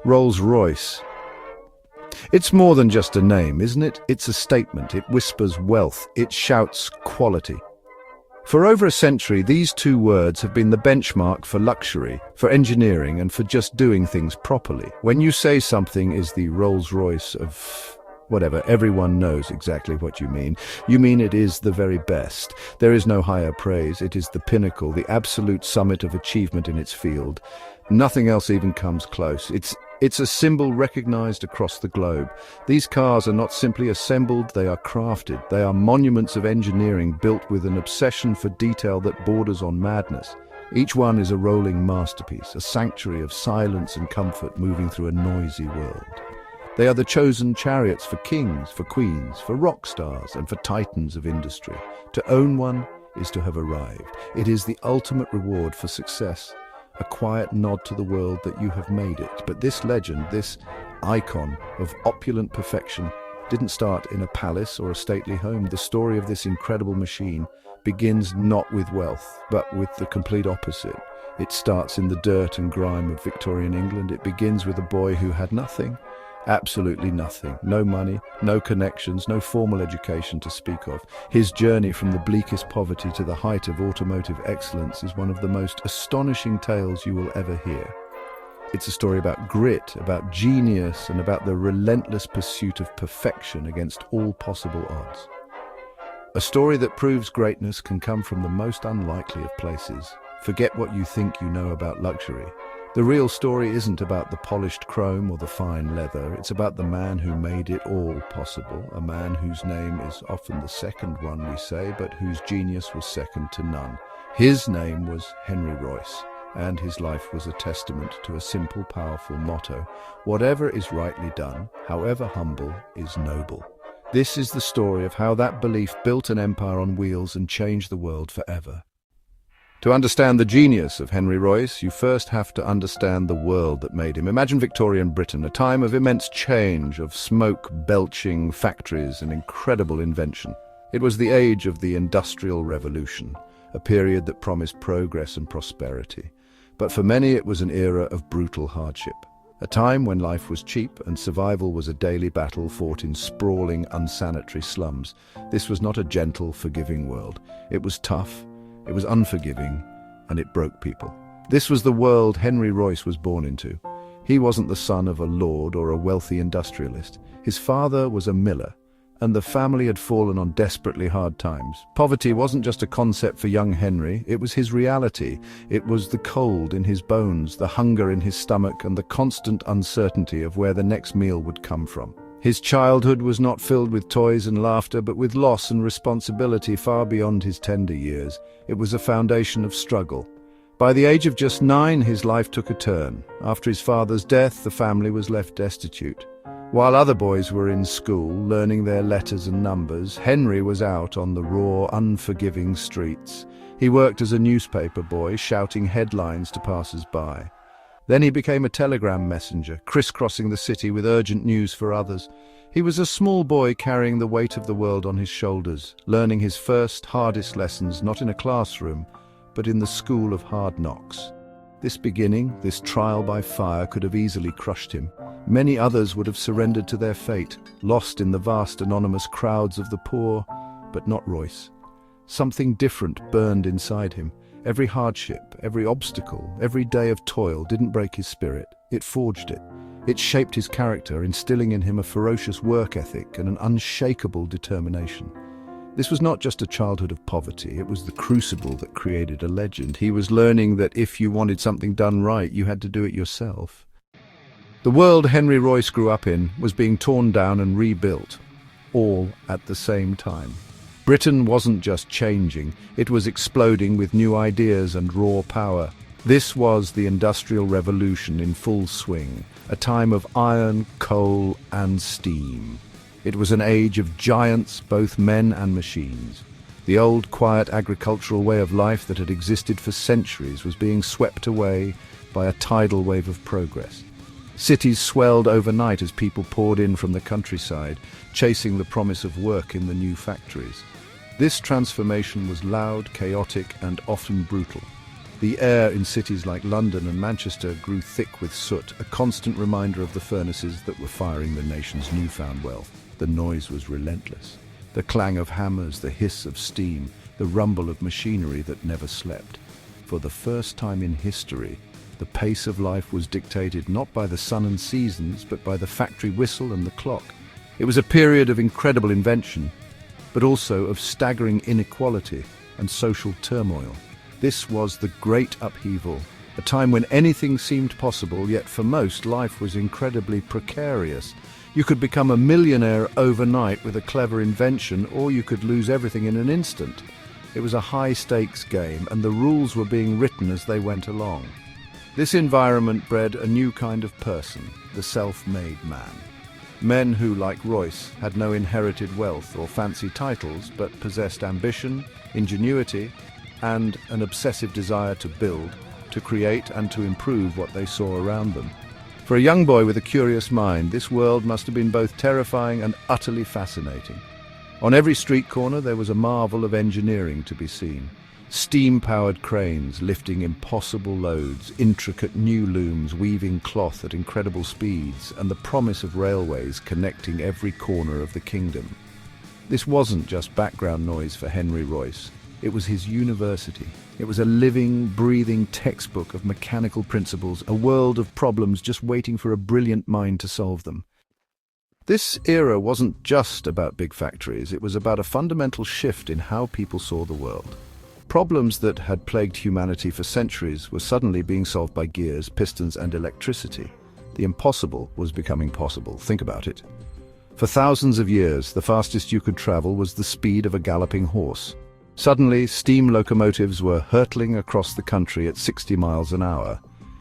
Rolls Royce. It's more than just a name, isn't it? It's a statement. It whispers wealth. It shouts quality. For over a century, these two words have been the benchmark for luxury, for engineering, and for just doing things properly. When you say something is the Rolls Royce of whatever, everyone knows exactly what you mean. You mean it is the very best. There is no higher praise. It is the pinnacle, the absolute summit of achievement in its field. Nothing else even comes close. It's a symbol recognized across the globe. These cars are not simply assembled, they are crafted. They are monuments of engineering built with an obsession for detail that borders on madness. Each one is a rolling masterpiece, a sanctuary of silence and comfort moving through a noisy world. They are the chosen chariots for kings, for queens, for rock stars, and for titans of industry. To own one is to have arrived. It is the ultimate reward for success. A quiet nod to the world that you have made it. But this legend, this icon of opulent perfection, didn't start in a palace or a stately home. The story of this incredible machine begins not with wealth, but with the complete opposite. It starts in the dirt and grime of Victorian England. It begins with a boy who had nothing. Absolutely nothing. No money, no connections, no formal education to speak of. His journey from the bleakest poverty to the height of automotive excellence is one of the most astonishing tales you will ever hear. It's a story about grit, about genius, and about the relentless pursuit of perfection against all possible odds. A story that proves greatness can come from the most unlikely of places. Forget what you think you know about luxury. The real story isn't about the polished chrome or the fine leather. It's about the man who made it all possible, a man whose name is often the second one we say, but whose genius was second to none. His name was Henry Royce, and his life was a testament to a simple, powerful motto: whatever is rightly done, however humble, is noble. This is the story of how that belief built an empire on wheels and changed the world forever. To understand the genius of Henry Royce, you first have to understand the world that made him. Imagine Victorian Britain, a time of immense change, of smoke-belching factories and incredible invention. It was the age of the Industrial Revolution, a period that promised progress and prosperity. But for many it was an era of brutal hardship, a time when life was cheap and survival was a daily battle fought in sprawling, unsanitary slums. This was not a gentle, forgiving world. It was tough. It was unforgiving, and it broke people. This was the world Henry Royce was born into. He wasn't the son of a lord or a wealthy industrialist. His father was a miller, and the family had fallen on desperately hard times. Poverty wasn't just a concept for young Henry, it was his reality. It was the cold in his bones, the hunger in his stomach, and the constant uncertainty of where the next meal would come from. His childhood was not filled with toys and laughter, but with loss and responsibility far beyond his tender years. It was a foundation of struggle. By the age of just 9, his life took a turn. After his father's death, the family was left destitute. While other boys were in school, learning their letters and numbers, Henry was out on the raw, unforgiving streets. He worked as a newspaper boy, shouting headlines to passers-by. Then he became a telegram messenger, crisscrossing the city with urgent news for others. He was a small boy carrying the weight of the world on his shoulders, learning his first, hardest lessons not in a classroom, but in the school of hard knocks. This beginning, this trial by fire, could have easily crushed him. Many others would have surrendered to their fate, lost in the vast anonymous crowds of the poor, but not Royce. Something different burned inside him. Every hardship, every obstacle, every day of toil didn't break his spirit. It forged it. It shaped his character, instilling in him a ferocious work ethic and an unshakable determination. This was not just a childhood of poverty, it was the crucible that created a legend. He was learning that if you wanted something done right, you had to do it yourself. The world Henry Royce grew up in was being torn down and rebuilt, all at the same time. Britain wasn't just changing, it was exploding with new ideas and raw power. This was the Industrial Revolution in full swing, a time of iron, coal, and steam. It was an age of giants, both men and machines. The old, quiet agricultural way of life that had existed for centuries was being swept away by a tidal wave of progress. Cities swelled overnight as people poured in from the countryside, chasing the promise of work in the new factories. This transformation was loud, chaotic, and often brutal. The air in cities like London and Manchester grew thick with soot, a constant reminder of the furnaces that were firing the nation's newfound wealth. The noise was relentless. The clang of hammers, the hiss of steam, the rumble of machinery that never slept. For the first time in history, the pace of life was dictated not by the sun and seasons, but by the factory whistle and the clock. It was a period of incredible invention, but also of staggering inequality and social turmoil. This was the great upheaval, a time when anything seemed possible, yet for most, life was incredibly precarious. You could become a millionaire overnight with a clever invention, or you could lose everything in an instant. It was a high-stakes game, and the rules were being written as they went along. This environment bred a new kind of person, the self-made man. Men who, like Royce, had no inherited wealth or fancy titles, but possessed ambition, ingenuity, and an obsessive desire to build, to create, and to improve what they saw around them. For a young boy with a curious mind, this world must have been both terrifying and utterly fascinating. On every street corner there was a marvel of engineering to be seen. Steam-powered cranes lifting impossible loads, intricate new looms weaving cloth at incredible speeds, and the promise of railways connecting every corner of the kingdom. This wasn't just background noise for Henry Royce. It was his university. It was a living, breathing textbook of mechanical principles, a world of problems just waiting for a brilliant mind to solve them. This era wasn't just about big factories. It was about a fundamental shift in how people saw the world. Problems that had plagued humanity for centuries were suddenly being solved by gears, pistons, and electricity. The impossible was becoming possible. Think about it. For thousands of years, the fastest you could travel was the speed of a galloping horse. Suddenly, steam locomotives were hurtling across the country at 60 miles an hour.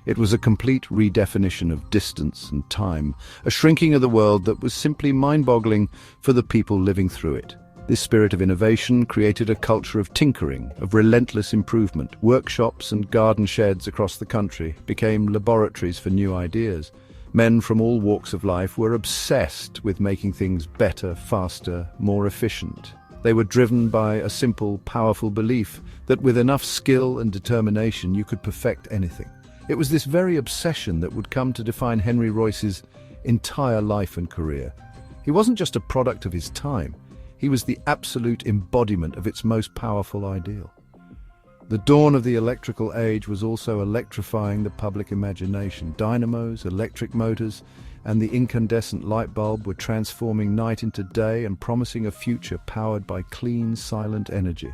It was a complete redefinition of distance and time, a shrinking of the world that was simply mind-boggling for the people living through it. This spirit of innovation created a culture of tinkering, of relentless improvement. Workshops and garden sheds across the country became laboratories for new ideas. Men from all walks of life were obsessed with making things better, faster, more efficient. They were driven by a simple, powerful belief that with enough skill and determination you could perfect anything. It was this very obsession that would come to define Henry Royce's entire life and career. He wasn't just a product of his time. He was the absolute embodiment of its most powerful ideal. The dawn of the electrical age was also electrifying the public imagination. Dynamos, electric motors, and the incandescent light bulb were transforming night into day and promising a future powered by clean, silent energy.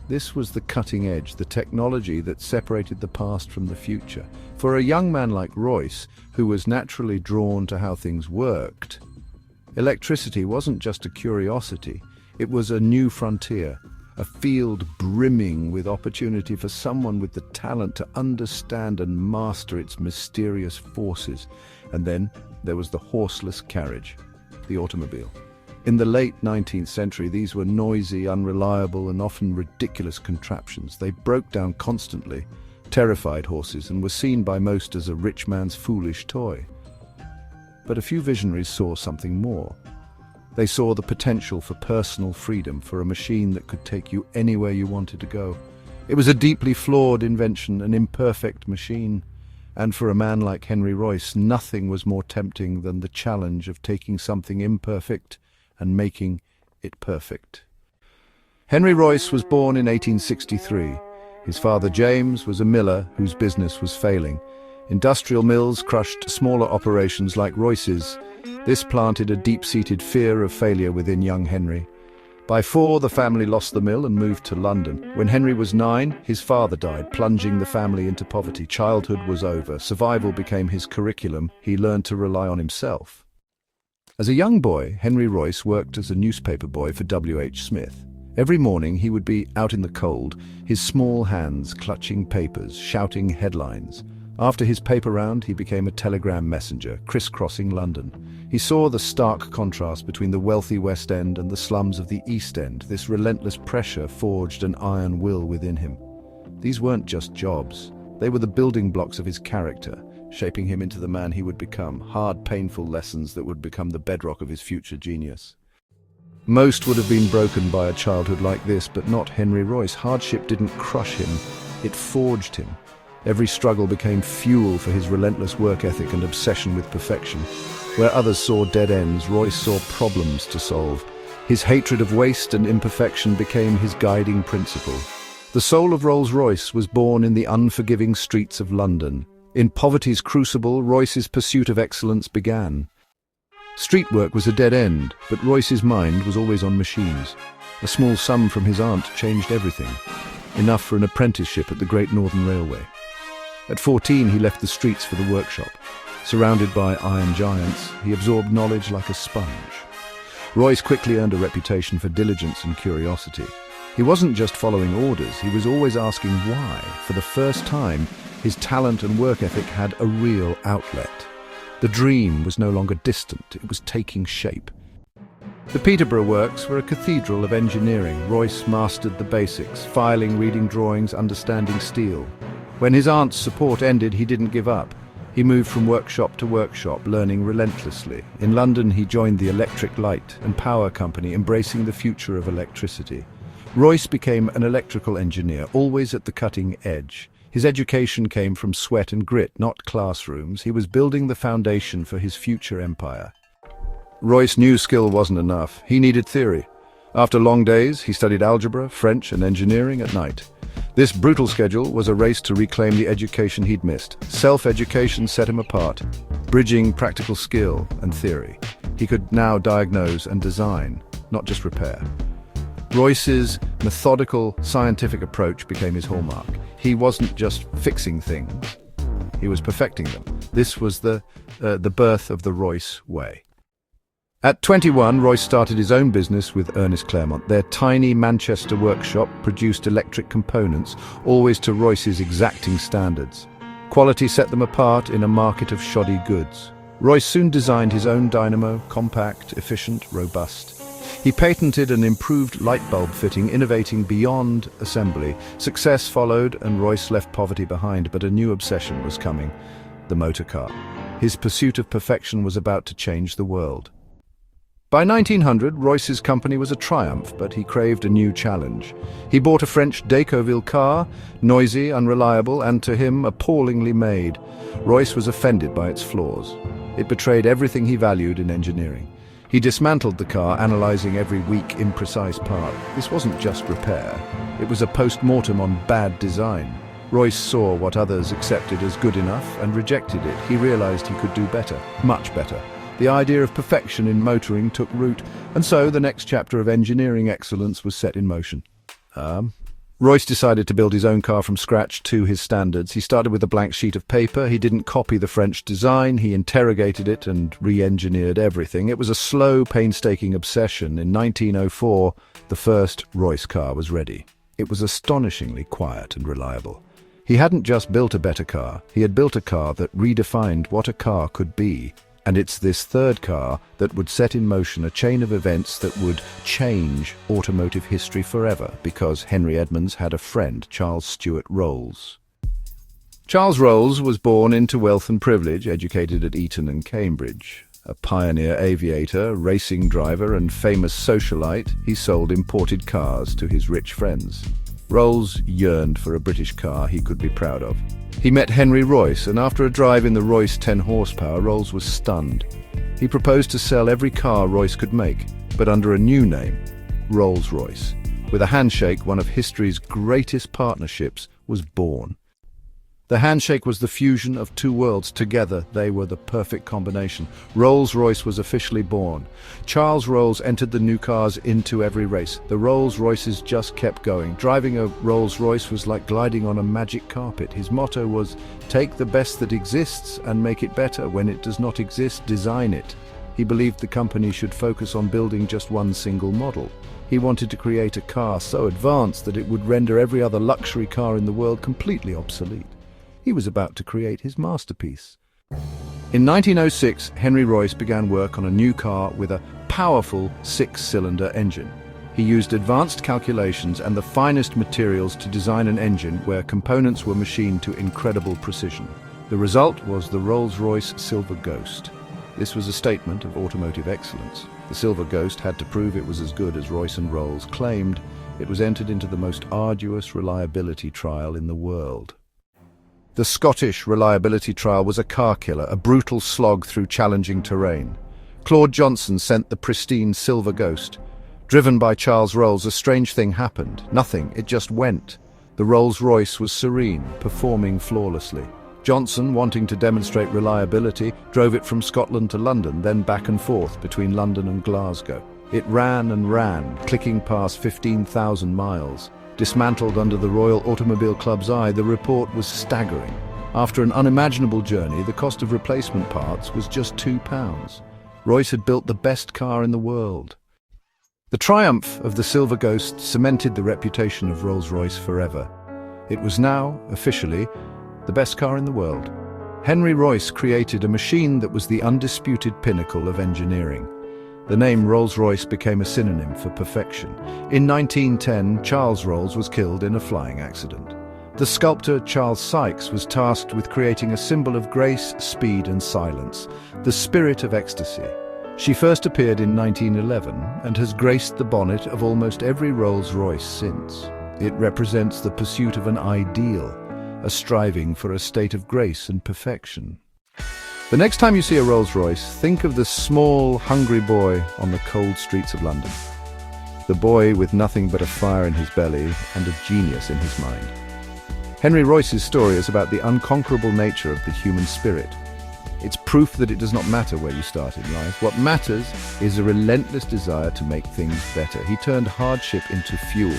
This was the cutting edge, the technology that separated the past from the future. For a young man like Royce, who was naturally drawn to how things worked, electricity wasn't just a curiosity, it was a new frontier, a field brimming with opportunity for someone with the talent to understand and master its mysterious forces. And then there was the horseless carriage, the automobile. In the late 19th century, these were noisy, unreliable, and often ridiculous contraptions. They broke down constantly, terrified horses, and were seen by most as a rich man's foolish toy. But a few visionaries saw something more. They saw the potential for personal freedom, for a machine that could take you anywhere you wanted to go. It was a deeply flawed invention, an imperfect machine. And for a man like Henry Royce, nothing was more tempting than the challenge of taking something imperfect and making it perfect. Henry Royce was born in 1863. His father James was a miller whose business was failing. Industrial mills crushed smaller operations like Royce's. This planted a deep-seated fear of failure within young Henry. By 4, the family lost the mill and moved to London. When Henry was 9, his father died, plunging the family into poverty. Childhood was over. Survival became his curriculum. He learned to rely on himself. As a young boy, Henry Royce worked as a newspaper boy for W.H. Smith. Every morning he would be out in the cold, his small hands clutching papers, shouting headlines. After his paper round, he became a telegram messenger, crisscrossing London. He saw the stark contrast between the wealthy West End and the slums of the East End. This relentless pressure forged an iron will within him. These weren't just jobs. They were the building blocks of his character, shaping him into the man he would become. Hard, painful lessons that would become the bedrock of his future genius. Most would have been broken by a childhood like this, but not Henry Royce. Hardship didn't crush him. It forged him. Every struggle became fuel for his relentless work ethic and obsession with perfection. Where others saw dead ends, Royce saw problems to solve. His hatred of waste and imperfection became his guiding principle. The soul of Rolls Royce was born in the unforgiving streets of London. In poverty's crucible, Royce's pursuit of excellence began. Street work was a dead end, but Royce's mind was always on machines. A small sum from his aunt changed everything, enough for an apprenticeship at the Great Northern Railway. At 14, he left the streets for the workshop. Surrounded by iron giants, he absorbed knowledge like a sponge. Royce quickly earned a reputation for diligence and curiosity. He wasn't just following orders, he was always asking why. For the first time, his talent and work ethic had a real outlet. The dream was no longer distant, it was taking shape. The Peterborough Works were a cathedral of engineering. Royce mastered the basics, filing, reading drawings, understanding steel. When his aunt's support ended, he didn't give up. He moved from workshop to workshop, learning relentlessly. In London, he joined the Electric Light and Power Company, embracing the future of electricity. Royce became an electrical engineer, always at the cutting edge. His education came from sweat and grit, not classrooms. He was building the foundation for his future empire. Royce knew skill wasn't enough. He needed theory. After long days, he studied algebra, French, and engineering at night. This brutal schedule was a race to reclaim the education he'd missed. Self-education set him apart, bridging practical skill and theory. He could now diagnose and design, not just repair. Royce's methodical, scientific approach became his hallmark. He wasn't just fixing things, he was perfecting them. This was the birth of the Royce way. At 21, Royce started his own business with Ernest Claremont. Their tiny Manchester workshop produced electric components, always to Royce's exacting standards. Quality set them apart in a market of shoddy goods. Royce soon designed his own dynamo, compact, efficient, robust. He patented an improved light bulb fitting, innovating beyond assembly. Success followed, and Royce left poverty behind, but a new obsession was coming: the motor car. His pursuit of perfection was about to change the world. By 1900, Royce's company was a triumph, but he craved a new challenge. He bought a French Decauville car, noisy, unreliable, and to him, appallingly made. Royce was offended by its flaws. It betrayed everything he valued in engineering. He dismantled the car, analyzing every weak, imprecise part. This wasn't just repair. It was a post-mortem on bad design. Royce saw what others accepted as good enough and rejected it. He realized he could do better, much better. The idea of perfection in motoring took root, and so the next chapter of engineering excellence was set in motion. Royce decided to build his own car from scratch to his standards. He started with a blank sheet of paper. He didn't copy the French design. He interrogated it and re-engineered everything. It was a slow, painstaking obsession. In 1904, the first Royce car was ready. It was astonishingly quiet and reliable. He hadn't just built a better car. He had built a car that redefined what a car could be. And it's this third car that would set in motion a chain of events that would change automotive history forever, because Henry Edmonds had a friend, Charles Stuart Rolls. Charles Rolls was born into wealth and privilege, educated at Eton and Cambridge. A pioneer aviator, racing driver, and famous socialite, he sold imported cars to his rich friends. Rolls yearned for a British car he could be proud of. He met Henry Royce, and after a drive in the Royce 10 horsepower, Rolls was stunned. He proposed to sell every car Royce could make, but under a new name, Rolls Royce. With a handshake, one of history's greatest partnerships was born. The handshake was the fusion of two worlds. Together, they were the perfect combination. Rolls-Royce was officially born. Charles Rolls entered the new cars into every race. The Rolls-Royces just kept going. Driving a Rolls-Royce was like gliding on a magic carpet. His motto was, "Take the best that exists and make it better. When it does not exist, design it." He believed the company should focus on building just one single model. He wanted to create a car so advanced that it would render every other luxury car in the world completely obsolete. He was about to create his masterpiece. In 1906, Henry Royce began work on a new car with a powerful six-cylinder engine. He used advanced calculations and the finest materials to design an engine where components were machined to incredible precision. The result was the Rolls-Royce Silver Ghost. This was a statement of automotive excellence. The Silver Ghost had to prove it was as good as Royce and Rolls claimed. it was entered into the most arduous reliability trial in the world. The Scottish reliability trial was a car killer, a brutal slog through challenging terrain. Claude Johnson sent the pristine Silver Ghost. Driven by Charles Rolls, a strange thing happened. Nothing, it just went. The Rolls Royce was serene, performing flawlessly. Johnson, wanting to demonstrate reliability, drove it from Scotland to London, then back and forth between London and Glasgow. It ran and ran, clicking past 15,000 miles. Dismantled under the Royal Automobile Club's eye, the report was staggering. After an unimaginable journey, the cost of replacement parts was just £2. Royce had built the best car in the world. The triumph of the Silver Ghost cemented the reputation of Rolls-Royce forever. It was now, officially, the best car in the world. Henry Royce created a machine that was the undisputed pinnacle of engineering. The name Rolls-Royce became a synonym for perfection. In 1910, Charles Rolls was killed in a flying accident. The sculptor Charles Sykes was tasked with creating a symbol of grace, speed and silence, the spirit of ecstasy. She first appeared in 1911 and has graced the bonnet of almost every Rolls-Royce since. It represents the pursuit of an ideal, a striving for a state of grace and perfection. The next time you see a Rolls-Royce, think of the small, hungry boy on the cold streets of London. The boy with nothing but a fire in his belly and a genius in his mind. Henry Royce's story is about the unconquerable nature of the human spirit. It's proof that it does not matter where you start in life. What matters is a relentless desire to make things better. He turned hardship into fuel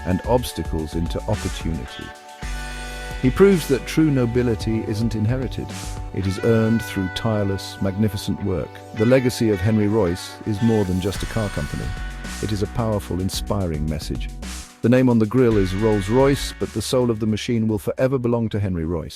and obstacles into opportunity. He proves that true nobility isn't inherited. It is earned through tireless, magnificent work. The legacy of Henry Royce is more than just a car company. It is a powerful, inspiring message. The name on the grille is Rolls-Royce, but the soul of the machine will forever belong to Henry Royce.